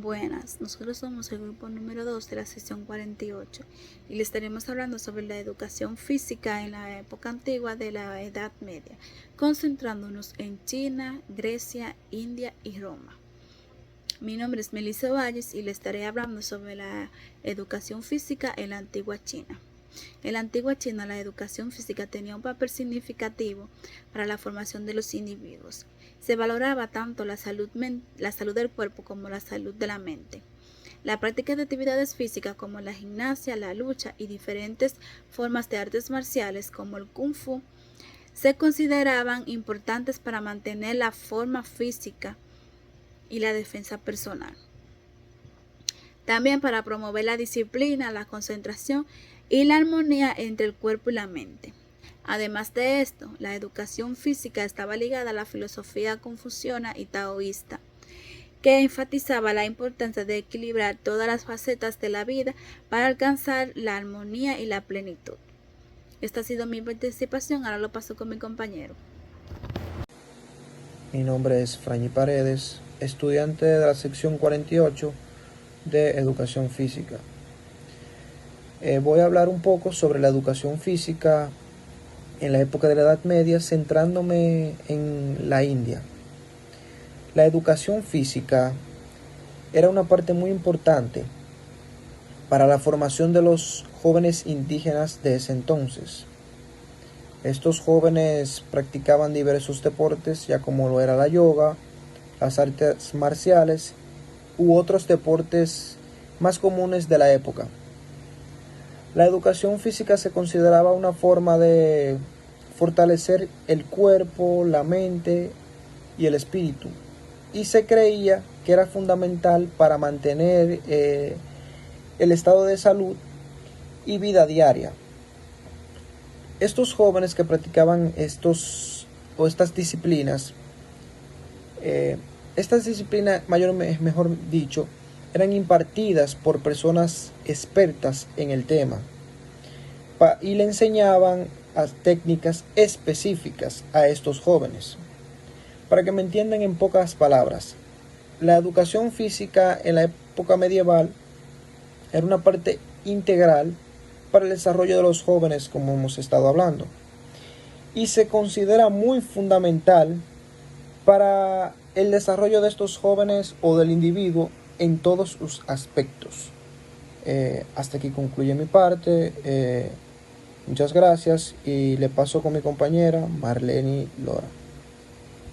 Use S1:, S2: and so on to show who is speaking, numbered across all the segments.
S1: Buenas, nosotros somos el grupo número 2 de la sesión 48 y le estaremos hablando sobre la educación física en la época antigua de la Edad Media, concentrándonos en China, Grecia, India y Roma. Mi nombre es Melissa Valles y le estaré hablando sobre la educación física en la antigua China. En la antigua China, la educación física tenía un papel significativo para la formación de los individuos. Se valoraba tanto la salud del cuerpo como la salud de la mente. La práctica de actividades físicas como la gimnasia, la lucha y diferentes formas de artes marciales como el kung fu se consideraban importantes para mantener la forma física y la defensa personal. También para promover la disciplina, la concentración y la armonía entre el cuerpo y la mente. Además de esto, la educación física estaba ligada a la filosofía confuciana y taoísta, que enfatizaba la importancia de equilibrar todas las facetas de la vida para alcanzar la armonía y la plenitud. Esta ha sido mi participación, ahora lo paso con mi compañero.
S2: Mi nombre es Franny Paredes, estudiante de la sección 48 de Educación Física. Voy a hablar un poco sobre la educación física en la época de la Edad Media, centrándome en la India. La educación física era una parte muy importante para la formación de los jóvenes indígenas de ese entonces. Estos jóvenes practicaban diversos deportes, ya como lo era la yoga, las artes marciales u otros deportes más comunes de la época. La educación física se consideraba una forma de fortalecer el cuerpo, la mente y el espíritu, y se creía que era fundamental para mantener el estado de salud y vida diaria. Estos jóvenes que practicaban estas disciplinas, mejor dicho, eran impartidas por personas expertas en el tema y le enseñaban técnicas específicas a estos jóvenes. Para que me entiendan en pocas palabras, la educación física en la época medieval era una parte integral para el desarrollo de los jóvenes, como hemos estado hablando, y se considera muy fundamental para el desarrollo de estos jóvenes o del individuo en todos sus aspectos. Hasta aquí concluye mi parte. Muchas gracias y le paso con mi compañera Marlene Lora.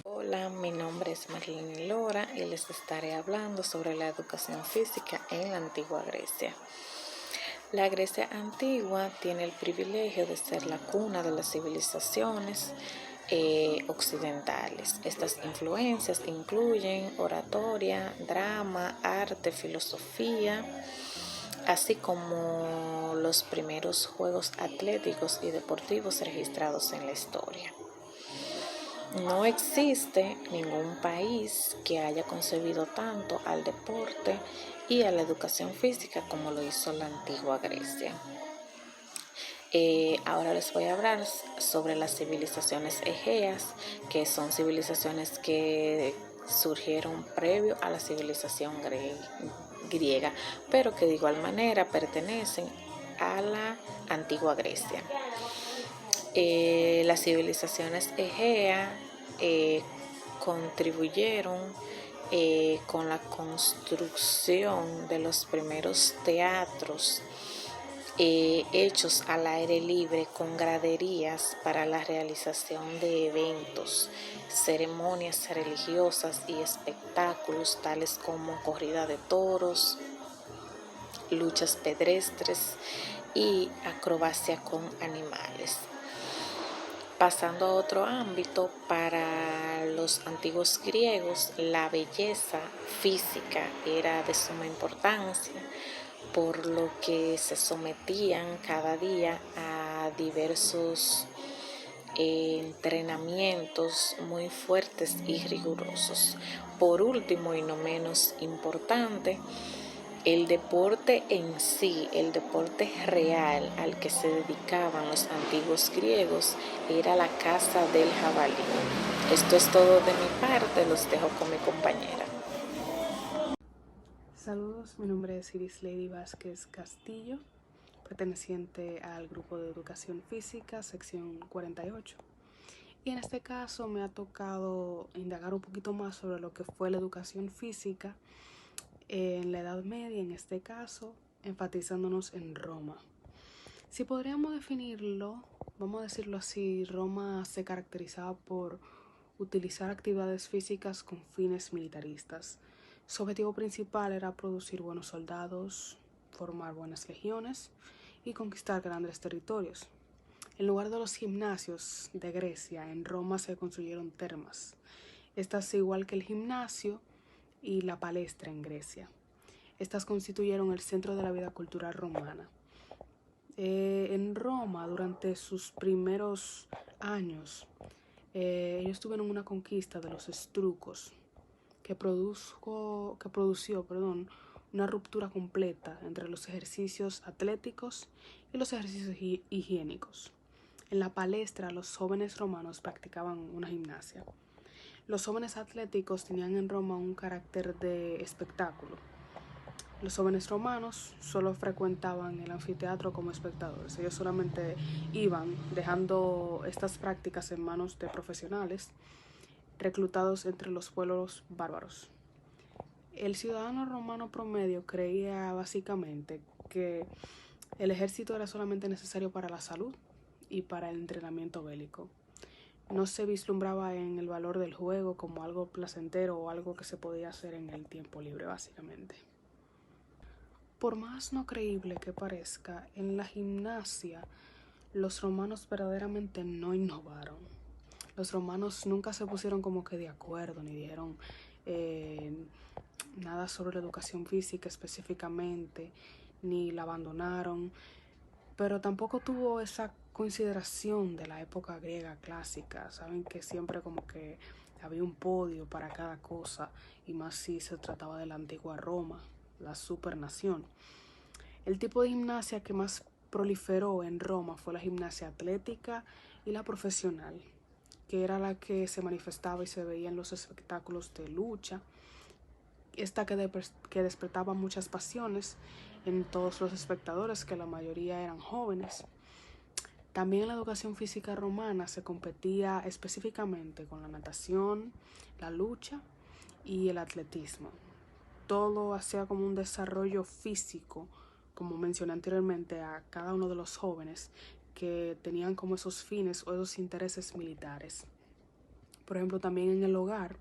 S3: Hola, mi nombre es Marlene Lora y les estaré hablando sobre la educación física en la antigua Grecia. La Grecia antigua tiene el privilegio de ser la cuna de las civilizaciones occidentales. Estas influencias incluyen oratoria, drama, arte, filosofía, así como los primeros juegos atléticos y deportivos registrados en la historia. No existe ningún país que haya concebido tanto al deporte y a la educación física como lo hizo la antigua Grecia. Ahora les voy a hablar sobre las civilizaciones egeas, que son civilizaciones que surgieron previo a la civilización griega, pero que de igual manera pertenecen a la antigua Grecia. Las civilizaciones egeas contribuyeron con la construcción de los primeros teatros hechos al aire libre con graderías para la realización de eventos, ceremonias religiosas y espectáculos tales como corrida de toros, luchas pedestres y acrobacia con animales. Pasando a otro ámbito, para los antiguos griegos la belleza física era de suma importancia, por lo que se sometían cada día a diversos entrenamientos muy fuertes y rigurosos. Por último y no menos importante, el deporte en sí, el deporte real al que se dedicaban los antiguos griegos era la caza del jabalí. Esto es todo de mi parte, los dejo con mi compañera.
S4: Saludos, mi nombre es Iris Lady Vázquez Castillo, perteneciente al grupo de Educación Física, sección 48. Y en este caso me ha tocado indagar un poquito más sobre lo que fue la educación física en la Edad Media, en este caso, enfatizándonos en Roma. Si podríamos definirlo, vamos a decirlo así, Roma se caracterizaba por utilizar actividades físicas con fines militaristas. Su objetivo principal era producir buenos soldados, formar buenas legiones y conquistar grandes territorios. En lugar de los gimnasios de Grecia, en Roma se construyeron termas. Estas, igual que el gimnasio y la palestra en Grecia. Estas constituyeron el centro de la vida cultural romana. En Roma, durante sus primeros años, ellos tuvieron una conquista de los estrucos que produció una ruptura completa entre los ejercicios atléticos y los ejercicios higiénicos. En la palestra, los jóvenes romanos practicaban una gimnasia. Los jóvenes atléticos tenían en Roma un carácter de espectáculo. Los jóvenes romanos solo frecuentaban el anfiteatro como espectadores. Ellos solamente iban dejando estas prácticas en manos de profesionales reclutados entre los pueblos bárbaros. El ciudadano romano promedio creía básicamente que el ejército era solamente necesario para la salud y para el entrenamiento bélico. No se vislumbraba en el valor del juego como algo placentero o algo que se podía hacer en el tiempo libre, básicamente. Por más no creíble que parezca, en la gimnasia los romanos verdaderamente no innovaron. Los romanos nunca se pusieron como que de acuerdo, ni dijeron nada sobre la educación física específicamente, ni la abandonaron, pero tampoco tuvo esa consideración de la época griega clásica. Saben que siempre como que había un podio para cada cosa, y más si se trataba de la antigua Roma, la supernación. El tipo de gimnasia que más proliferó en Roma fue la gimnasia atlética y la profesional, que era la que se manifestaba y se veía en los espectáculos de lucha, esta que despertaba muchas pasiones en todos los espectadores, que la mayoría eran jóvenes. También en la educación física romana se competía específicamente con la natación, la lucha y el atletismo. Todo hacía como un desarrollo físico, como mencioné anteriormente, a cada uno de los jóvenes que tenían como esos fines o esos intereses militares. Por ejemplo, también en el hogar,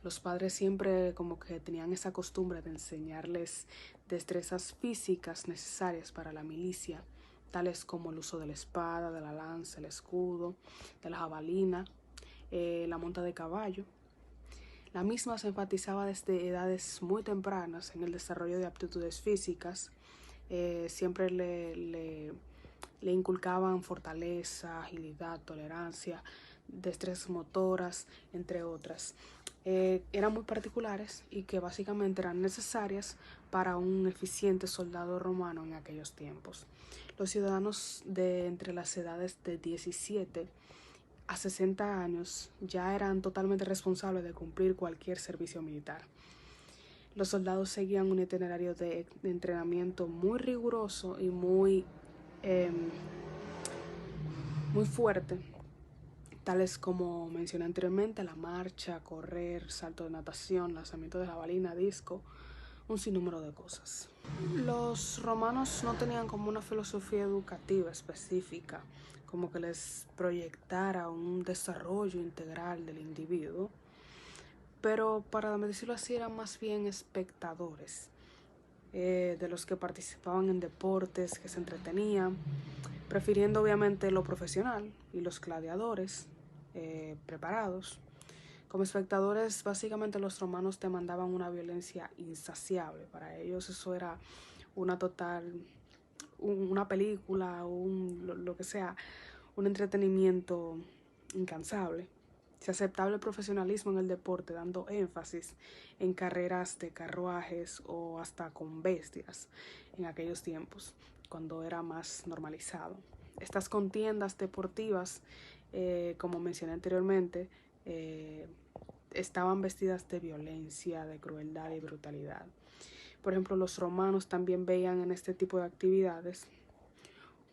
S4: los padres siempre como que tenían esa costumbre de enseñarles destrezas físicas necesarias para la milicia, tales como el uso de la espada, de la lanza, el escudo, de la jabalina, la monta de caballo. La misma se enfatizaba desde edades muy tempranas en el desarrollo de aptitudes físicas. Siempre le inculcaban fortaleza, agilidad, tolerancia, destrezas motoras, entre otras. Eran muy particulares y que básicamente eran necesarias para un eficiente soldado romano en aquellos tiempos. Los ciudadanos de entre las edades de 17 a 60 años ya eran totalmente responsables de cumplir cualquier servicio militar. Los soldados seguían un itinerario de entrenamiento muy riguroso y muy fuerte, tales como mencioné anteriormente: la marcha, correr, salto de natación, lanzamiento de jabalina, disco, un sinnúmero de cosas. Los romanos no tenían como una filosofía educativa específica, como que les proyectara un desarrollo integral del individuo, pero para decirlo así eran más bien espectadores de los que participaban en deportes, que se entretenían, prefiriendo obviamente lo profesional, y los gladiadores preparados. Como espectadores, básicamente los romanos demandaban una violencia insaciable. Para ellos eso era una película, lo que sea, un entretenimiento incansable. Se aceptaba el profesionalismo en el deporte, dando énfasis en carreras de carruajes o hasta con bestias en aquellos tiempos, cuando era más normalizado. Estas contiendas deportivas, como mencioné anteriormente, estaban vestidas de violencia, de crueldad y brutalidad. Por ejemplo, los romanos también veían en este tipo de actividades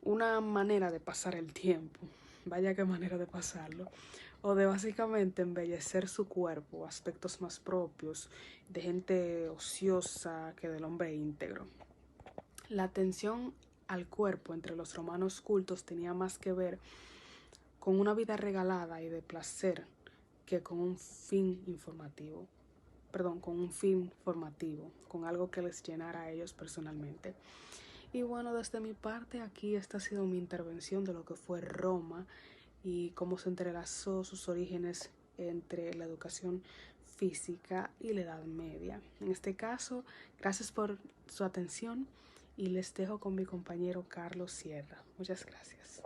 S4: una manera de pasar el tiempo, vaya qué manera de pasarlo, o de básicamente embellecer su cuerpo, aspectos más propios de gente ociosa que del hombre íntegro. La atención al cuerpo entre los romanos cultos tenía más que ver con una vida regalada y de placer que con un fin formativo, con algo que les llenara a ellos personalmente. Y bueno, desde mi parte aquí esta ha sido mi intervención de lo que fue Roma y cómo se entrelazó sus orígenes entre la educación física y la Edad Media. En este caso, gracias por su atención y les dejo con mi compañero Carlos Sierra. Muchas gracias.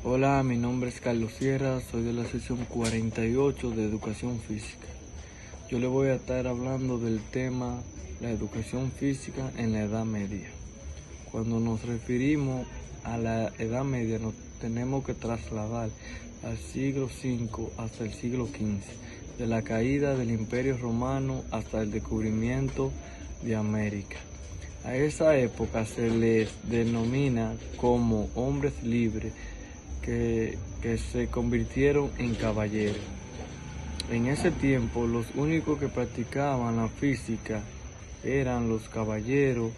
S5: Hola, mi nombre es Carlos Sierra, soy de la sección 48 de Educación Física. Yo le voy a estar hablando del tema la educación física en la Edad Media. Cuando nos referimos a la Edad Media nos tenemos que trasladar al siglo V hasta el siglo XV, de la caída del Imperio Romano hasta el descubrimiento de América. A esa época se les denomina como hombres libres que se convirtieron en caballeros. En ese tiempo los únicos que practicaban la física eran los caballeros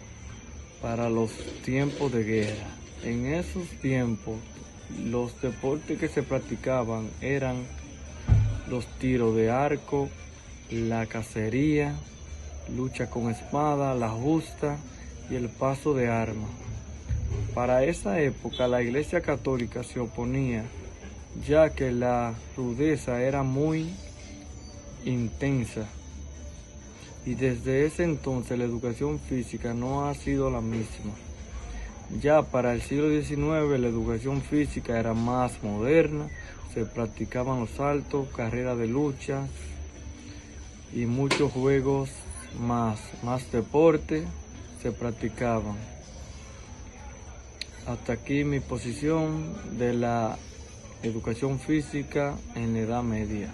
S5: para los tiempos de guerra. En esos tiempos los deportes que se practicaban eran los tiros de arco, la cacería, lucha con espada, la justa y el paso de armas. Para esa época la Iglesia Católica se oponía, ya que la rudeza era muy intensa. Y desde ese entonces la educación física no ha sido la misma. Ya para el siglo XIX la educación física era más moderna, se practicaban los saltos, carreras de lucha y muchos juegos más deporte se practicaban. Hasta aquí mi posición de la educación física en la Edad Media.